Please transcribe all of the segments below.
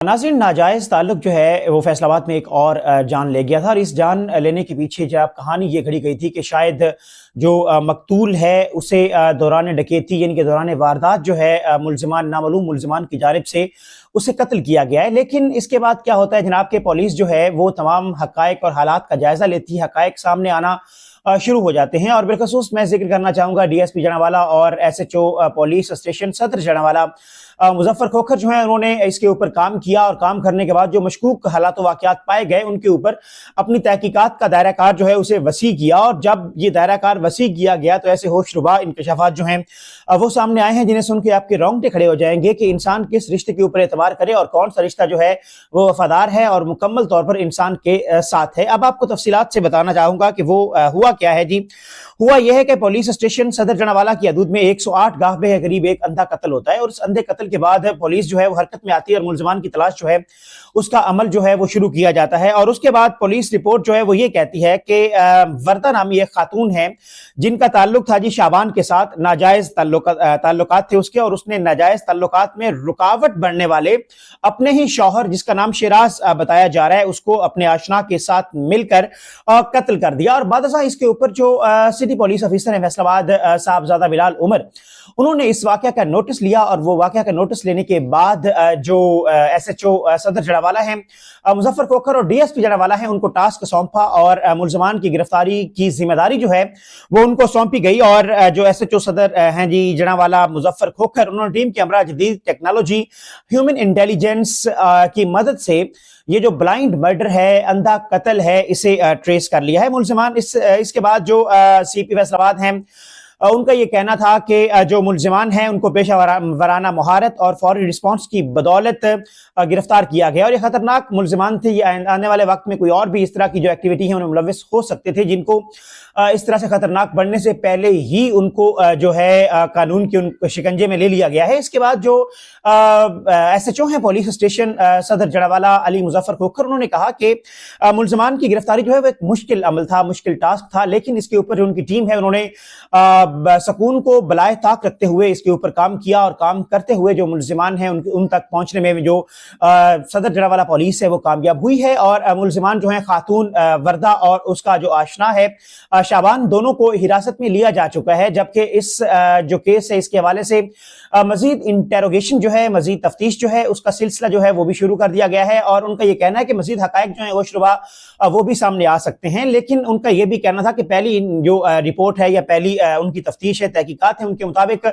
नाज़रीन, नाजायज़ ताल्लुक जो है वो फैसलाबाद में एक और जान ले गया था, और इस जान लेने के पीछे जब कहानी ये घड़ी गई थी कि शायद जो मकतूल है उसे दौरान डकैती यानी कि दौरान वारदात जो है मुल्ज़िमान नामालूम मुल्ज़िमान की जानिब से उसे कत्ल किया गया है। लेकिन इसके बाद क्या होता है जनाब के पुलिस जो है वो तमाम हक़ाइक़ और हालात का जायज़ा लेती है, हक़ाइक़ सामने आना शुरू हो जाते हैं। और बिलखसूस मैं जिक्र करना चाहूँगा DSP जनावाला और SHO पुलिस स्टेशन सदर जनावाला मुजफ्फर खोखर जो है उन्होंने इसके ऊपर काम किया, और काम करने के बाद जो मशकूक हालात व वाक़यात पाए गए उनके ऊपर अपनी तहकीकात का दायरा कार जो है उसे वसी किया। और जब ये दायरा कार वसी किया गया तो ऐसे होशरुबा इंकशाफात जो हैं वो सामने आए हैं जिन्हें सुन के आपके रोंगटे खड़े हो जाएंगे कि इंसान किस रिश्ते के ऊपर एतबार करे और कौन सा रिश्ता जो है वो वफादार है और मुकम्मल तौर पर इंसान के साथ है। अब आपको तफसीलात से बताना चाहूँगा कि वो हुआ क्या है। जी, हुआ यह है कि पुलिस स्टेशन सदर जनावाला की हदूद में 108 गाहबे के करीब एक अंधा कत्ल होता है, और इस अंधे कत्ल के बाद पुलिस जो है वो हरकत में आती है और मुल्ज़िमान की तलाश जो है उसका अमल जो है वो शुरू किया जाता है। और उसके बाद पुलिस रिपोर्ट जो है वो ये कहती है कि वर्दा नामी एक खातून है जिनका ताल्लुक था जी शाबान के साथ, नाजायज ताल्लुकात थे उसके, और उसने नाजायज ताल्लुकात में रुकावट बनने वाले अपने ही शौहर जिसका नाम शिराज बताया जा रहा है उसको अपने आशना के साथ मिलकर कत्ल कर दिया। और बादशाह इसके ऊपर जो सिटी पुलिस ऑफिसर है फैसलाबाद साहबजादा बिलाल उमर, उन्होंने इस वाक़या का नोटिस लिया, और वो वाक़या का नोटिस लेने के बाद जो SHO सदर जनावाला है मुजफ्फर खोखर और DSP जनावाला है उनको टास्क सौंपा, और मुल्ज़िमान की गिरफ्तारी की जिम्मेदारी जो है वो उनको सौंपी गई। और जो SHO सदर हैं जी जनावाला मुजफ्फर खोखर, उन्होंने टीम के हमरा जदीद टेक्नोलॉजी ह्यूमन इंटेलिजेंस की मदद से ये जो ब्लाइंड मर्डर है, अंधा कत्ल है, इसे ट्रेस कर लिया है मुल्ज़िमान। इसके बाद जो CP फैसलाबाद हैं उनका ये कहना था कि जो मुल्ज़िमान हैं उनको पेशा वराना महारत और फौरी रिस्पांस की बदौलत गिरफ्तार किया गया, और ये खतरनाक मुल्ज़िमान थे। ये आने वाले वक्त में कोई और भी इस तरह की जो एक्टिविटी है उन्हें मुलव्विस हो सकते थे, जिनको इस तरह से खतरनाक बनने से पहले ही उनको जो है कानून के उन शिकंजे में ले लिया गया है। इसके बाद जो SHO है पुलिस स्टेशन सदर जनावाला अली मुजफ्फर खोखर, उन्होंने कहा कि मुल्ज़िमान की गिरफ्तारी जो है वो एक मुश्किल अमल था, मुश्किल टास्क था, लेकिन इसके ऊपर जो उनकी टीम है उन्होंने सकून को बलाए ताक रखते हुए इसके ऊपर काम किया, और काम करते हुए जो मुल्ज़िमान हैं उन तक पहुंचने में जो सदर जनावाला पुलिस है वो कामयाब हुई है। और मुल्ज़िमान जो है खातून वर्दा और उसका जो आशना है शाबान, दोनों को हिरासत में लिया जा चुका है, जबकि इस जो केस है इसके हवाले से मजीद इंटेरोगेशन जो है, मजीद तफ्तीश जो है उसका सिलसिला जो है वो भी शुरू कर दिया गया है। और उनका ये कहना है कि मजीद हक़ाइक़ जो है होशरुबा वो भी सामने आ सकते हैं, लेकिन उनका ये भी कहना था कि पहली जो रिपोर्ट है या पहली उनकी तफ्तीश है, तहकीकात है, उनके मुताबिक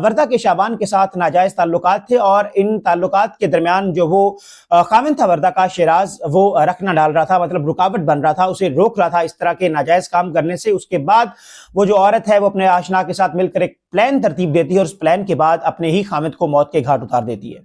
वर्दा के शाबान के साथ नाजायज ताल्लुकात थे, और इन ताल्लुकात के दरमियान जो वो खामिन था वर्दा का शिराज, वो रखना डाल रहा था, मतलब रुकावट बन रहा था, उसे रोक रहा था इस तरह के नाजायज काम करने से। उसके बाद वो जो औरत है वो अपने आशना के साथ मिलकर एक प्लान तरतीब देती है, और उस प्लान के बाद अपने ही खामिद को मौत के घाट उतार देती है।